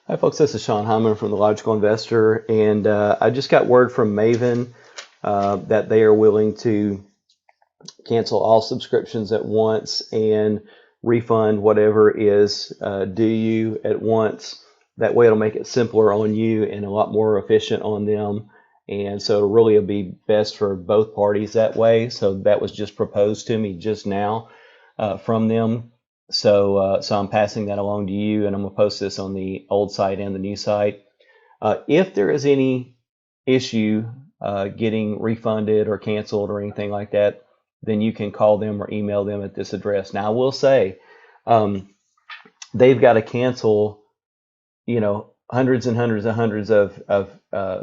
Hi, folks. This is Sean Hyman from the Logical Investor, and I just got word from Maven that they are willing to cancel all subscriptions at once and refund whatever is due you at once. That way, it'll make it simpler on you and a lot more efficient on them. And so, it'll be best for both parties that way. So, that was just proposed to me just now from them. So I'm passing that along to you, and I'm going to post this on the old site and the new site. If there is any issue getting refunded or canceled or anything like that, then you can call them or email them at this address. Now, I will say they've got to cancel, hundreds and hundreds and hundreds of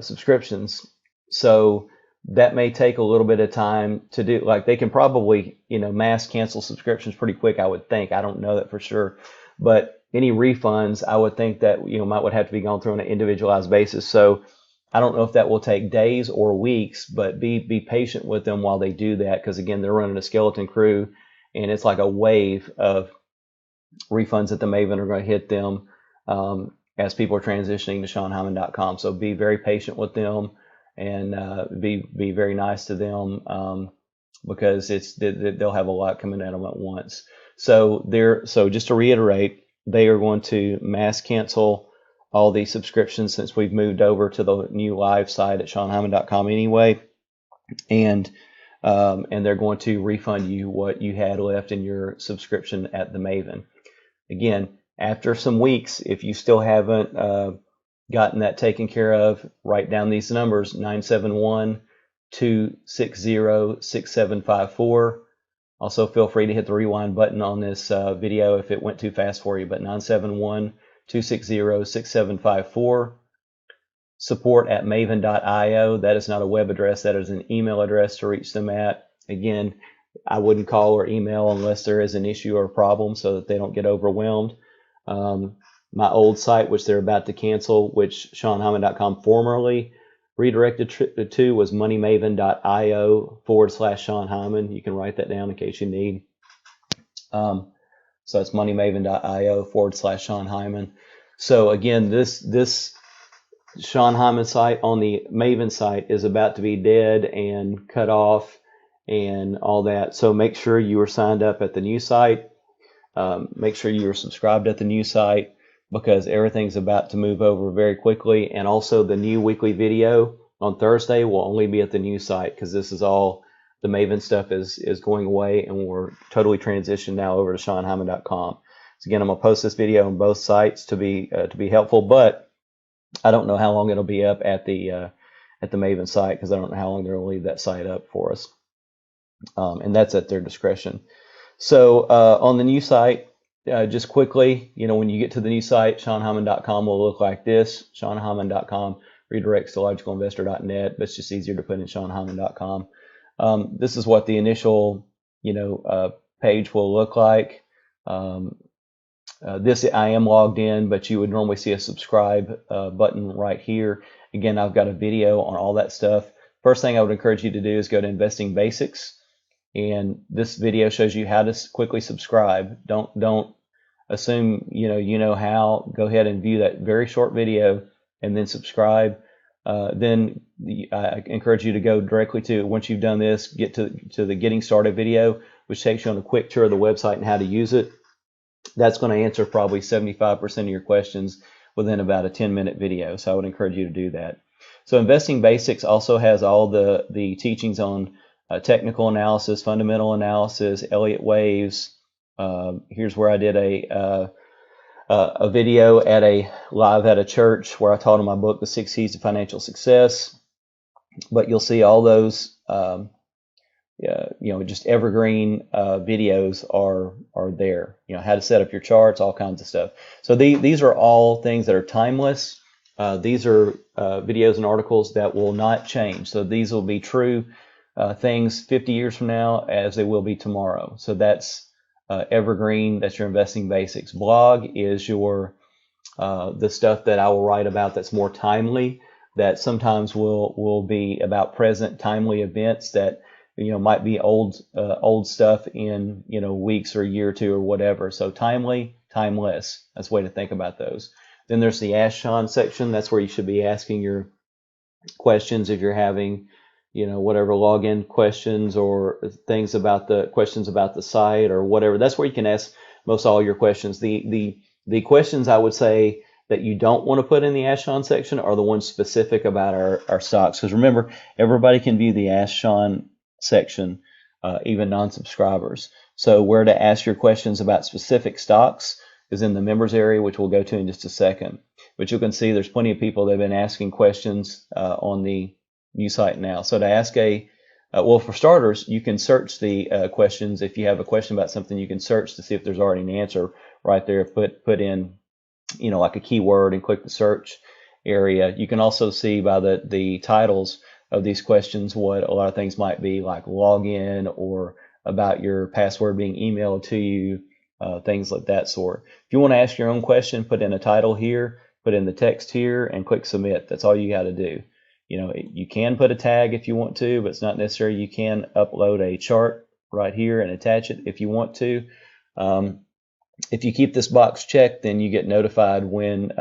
subscriptions. So that may take a little bit of time to do. Like they can probably, mass cancel subscriptions pretty quick, I would think. I don't know that for sure. But any refunds, I would think that, would have to be gone through on an individualized basis. So I don't know if that will take days or weeks, but be patient with them while they do that. Because again, they're running a skeleton crew and it's like a wave of refunds that the Maven are going to hit them as people are transitioning to SeanHyman.com. So be very patient with them. And be very nice to them because they'll have a lot coming at them at once. So just to reiterate, they are going to mass cancel all these subscriptions since we've moved over to the new live site at SeanHyman.com anyway, and they're going to refund you what you had left in your subscription at the Maven. Again, after some weeks, if you still haven't gotten that taken care of, write down these numbers: 971-260-6754. Also, feel free to hit the rewind button on this video if it went too fast for you, but 971-260-6754. Support at maven.io. That is not a web address. That is an email address to reach them at. Again, I wouldn't call or email unless there is an issue or a problem so that they don't get overwhelmed. My old site, which they're about to cancel, which SeanHyman.com formerly redirected to, was moneymaven.io/Sean Hyman. You can write that down in case you need. So it's moneymaven.io/Sean Hyman. So again, this Sean Hyman site on the Maven site is about to be dead and cut off and all that. So make sure you are signed up at the new site. Make sure you are subscribed at the new site, because everything's about to move over very quickly. And also the new weekly video on Thursday will only be at the new site, because this is all the Maven stuff is going away and we're totally transitioned now over to SeanHyman.com. So again, I'm gonna post this video on both sites to be helpful, but I don't know how long it'll be up at the Maven site, because I don't know how long they'll leave that site up for us. And that's at their discretion. So on the new site, just quickly, when you get to the new site, SeanHyman.com will look like this. SeanHyman.com redirects to logicalinvestor.net, but it's just easier to put in SeanHyman.com. This is what the initial, page will look like. This I am logged in, but you would normally see a subscribe button right here. Again, I've got a video on all that stuff. First thing I would encourage you to do is go to Investing Basics. And this video shows you how to quickly subscribe. Don't assume you know how. Go ahead and view that very short video and then subscribe. Then I encourage you to go directly to, once you've done this, get to the Getting Started video, which takes you on a quick tour of the website and how to use it. That's going to answer probably 75% of your questions within about a 10-minute video. So I would encourage you to do that. So Investing Basics also has all the teachings on technical analysis, fundamental analysis, Elliott waves. Here's where I did a video live at a church where I taught in my book, The 6 Keys to Financial Success. But you'll see all those, just evergreen videos are there. How to set up your charts, all kinds of stuff. So these are all things that are timeless. These are videos and articles that will not change. So these will be true things 50 years from now as they will be tomorrow. So that's evergreen. That's your Investing Basics. Blog is your the stuff that I will write about that's more timely, that sometimes will be about present timely events that might be old stuff in weeks or a year or two or whatever. So timely, timeless. That's the way to think about those. Then there's the Ask Sean section. That's where you should be asking your questions if you're having, whatever login questions or questions about the site or whatever. That's where you can ask most all your questions. The questions I would say that you don't want to put in the Ask Sean section are the ones specific about our stocks. Because remember, everybody can view the Ask Sean section, even non-subscribers. So where to ask your questions about specific stocks is in the members area, which we'll go to in just a second. But you can see there's plenty of people that have been asking questions on the new site now. So to ask well, for starters, you can search the questions. If you have a question about something, you can search to see if there's already an answer right there. Put in, like a keyword and click the search area. You can also see by the titles of these questions what a lot of things might be, like login or about your password being emailed to you, things like that sort. If you want to ask your own question, put in a title here, put in the text here, and click submit. That's all you got to do. You can put a tag if you want to, but it's not necessary. You can upload a chart right here and attach it if you want to. If you keep this box checked, then you get notified when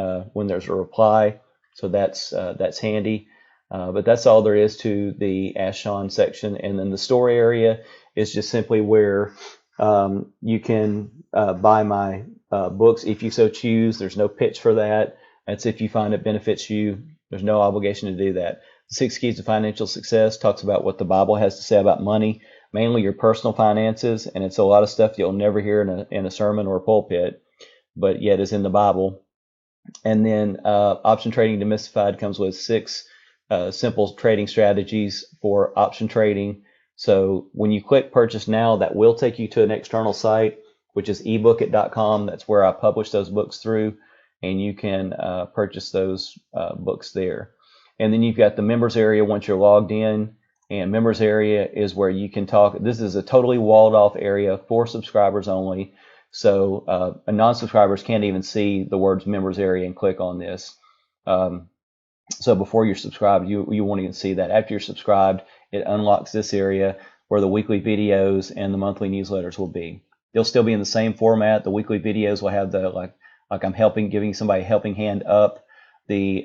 there's a reply. So that's handy. But that's all there is to the Ask Sean section. And then the store area is just simply where you can buy my books if you so choose. There's no pitch for that. That's if you find it benefits you. There's no obligation to do that. The 6 Keys to Financial Success talks about what the Bible has to say about money, mainly your personal finances, and it's a lot of stuff you'll never hear in a sermon or a pulpit, but yet is in the Bible. And then Option Trading Demystified comes with 6 simple trading strategies for option trading. So when you click Purchase Now, that will take you to an external site, which is ebookit.com. That's where I publish those books through, and you can purchase those books there. And then you've got the members area once you're logged in, and members area is where you can talk. This is a totally walled off area for subscribers only. So non-subscribers can't even see the words members area and click on this. So before you're subscribed, you won't even see that. After you're subscribed, it unlocks this area where the weekly videos and the monthly newsletters will be. They'll still be in the same format. The weekly videos will have the like I'm giving somebody a helping hand up. The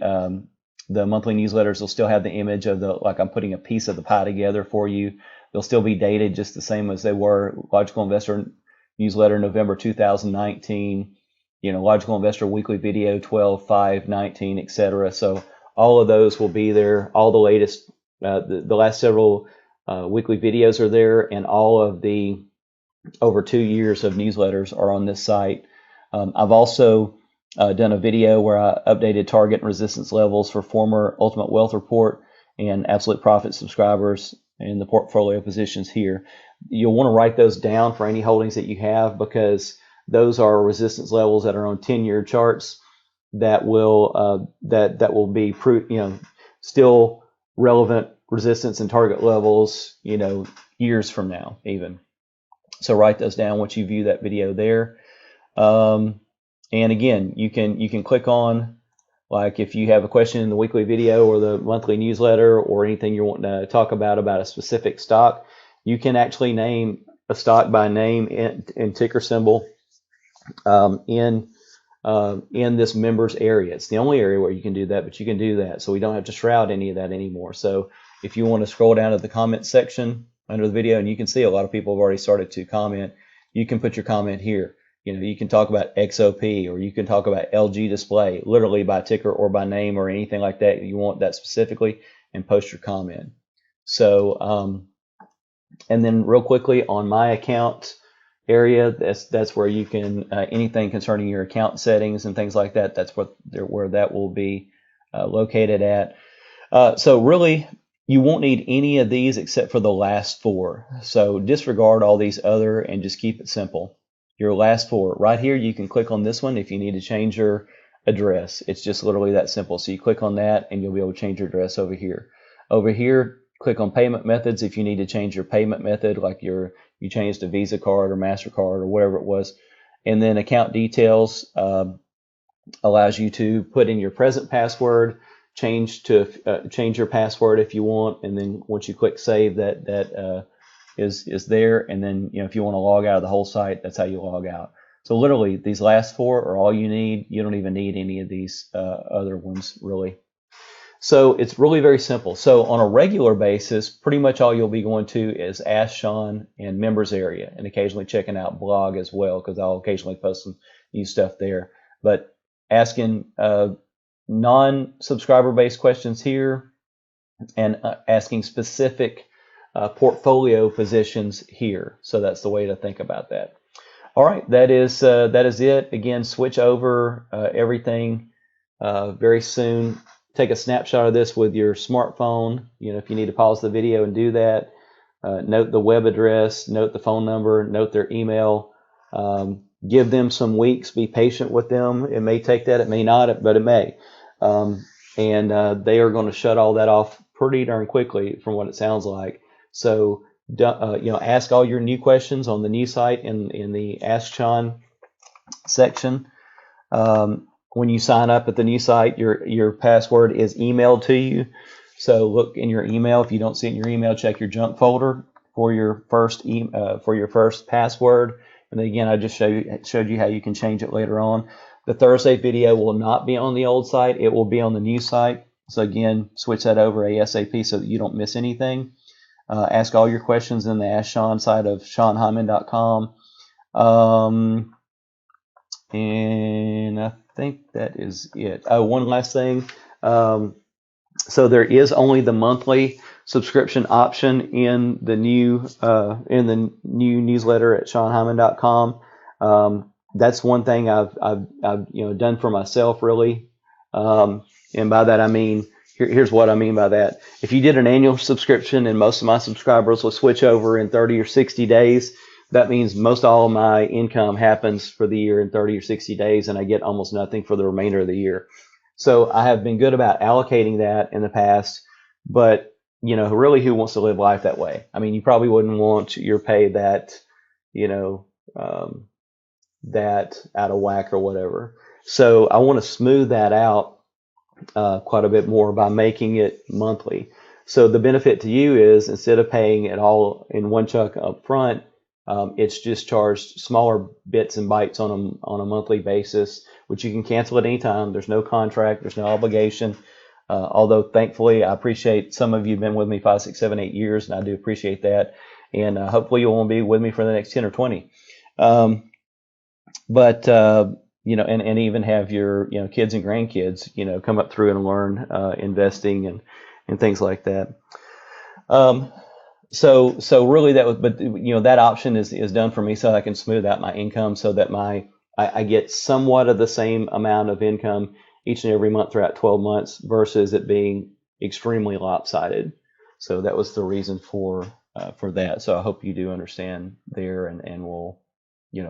monthly newsletters will still have the image of I'm putting a piece of the pie together for you. They'll still be dated just the same as they were. Logical Investor newsletter November 2019, Logical Investor weekly video 12/5/19, etc. So all of those will be there. All the latest, the last several weekly videos are there, and all of the over 2 years of newsletters are on this site. I've also done a video where I updated target and resistance levels for former Ultimate Wealth Report and Absolute Profit subscribers in the portfolio positions here. You'll want to write those down for any holdings that you have, because those are resistance levels that are on 10-year charts that will be still relevant resistance and target levels, years from now even. So write those down once you view that video there. And again, you can click on, like if you have a question in the weekly video or the monthly newsletter or anything you want to talk about a specific stock, you can actually name a stock by name and ticker symbol in this members area. It's the only area where you can do that, but you can do that. So we don't have to shroud any of that anymore. So if you want to scroll down to the comment section under the video, and you can see a lot of people have already started to comment, you can put your comment here. You can talk about XOP, or you can talk about LG Display, literally by ticker or by name or anything like that. You want that specifically, and post your comment. So, and then real quickly on my account area, that's where you can anything concerning your account settings and things like that. That's where that will be located at. So really, you won't need any of these except for the last 4. So disregard all these other and just keep it simple. Your last 4 right here, you can click on this one if you need to change your address. It's just literally that simple. So you click on that and you'll be able to change your address over here. Over here, click on payment methods if you need to change your payment method, like you changed a Visa card or MasterCard or whatever it was. And then account details allows you to put in your present password, change your password if you want, and then once you click save, that is there. And then if you want to log out of the whole site, that's how you log out. So literally, these last four are all you need. You don't even need any of these other ones, really. So it's really very simple. So on a regular basis, pretty much all you'll be going to is Ask Sean and members area, and occasionally checking out blog as well, because I'll occasionally post some new stuff there. But asking non-subscriber based questions here, and asking specific portfolio positions here. So that's the way to think about that. All right, that is it. Again, switch over everything very soon. Take a snapshot of this with your smartphone. You know, if you need to pause the video and do that, note the web address, note the phone number, note their email. Give them some weeks. Be patient with them. It may take that, it may not, but it may. And they are going to shut all that off pretty darn quickly, from what it sounds like. So, ask all your new questions on the new site in the Ask Sean section. When you sign up at the new site, your password is emailed to you. So look in your email. If you don't see it in your email, check your junk folder for your first password. And then again, I just showed you how you can change it later on. The Thursday video will not be on the old site. It will be on the new site. So again, switch that over ASAP so that you don't miss anything. Ask all your questions in the Ask Sean site of SeanHyman.com. And I think that is it. Oh, one last thing. So there is only the monthly subscription option in the new newsletter at SeanHyman.com. That's one thing I've done for myself, really. And by that I mean, here's what I mean by that. If you did an annual subscription, and most of my subscribers will switch over in 30 or 60 days, that means most all of my income happens for the year in 30 or 60 days, and I get almost nothing for the remainder of the year. So I have been good about allocating that in the past, but really, who wants to live life that way? I mean, you probably wouldn't want your pay that out of whack or whatever. So I want to smooth that out quite a bit more by making it monthly. So the benefit to you is, instead of paying it all in one chunk up front, it's just charged smaller bits and bytes on a monthly basis, which you can cancel at any time. There's no contract, there's no obligation. Although thankfully, I appreciate some of you have been with me 5, 6, 7, 8 years, and I do appreciate that. And hopefully you will be with me for the next 10 or 20. And even have your kids and grandkids come up through and learn investing and things like that. So really that option is done for me so I can smooth out my income, so that I get somewhat of the same amount of income each and every month throughout 12 months, versus it being extremely lopsided. So that was the reason for that. So I hope you do understand there, and will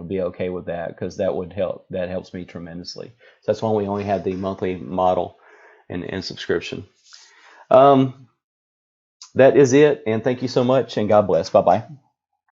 be okay with that, because that would help. That helps me tremendously. So that's why we only had the monthly model and subscription. That is it, and thank you so much, and God bless. Bye-bye.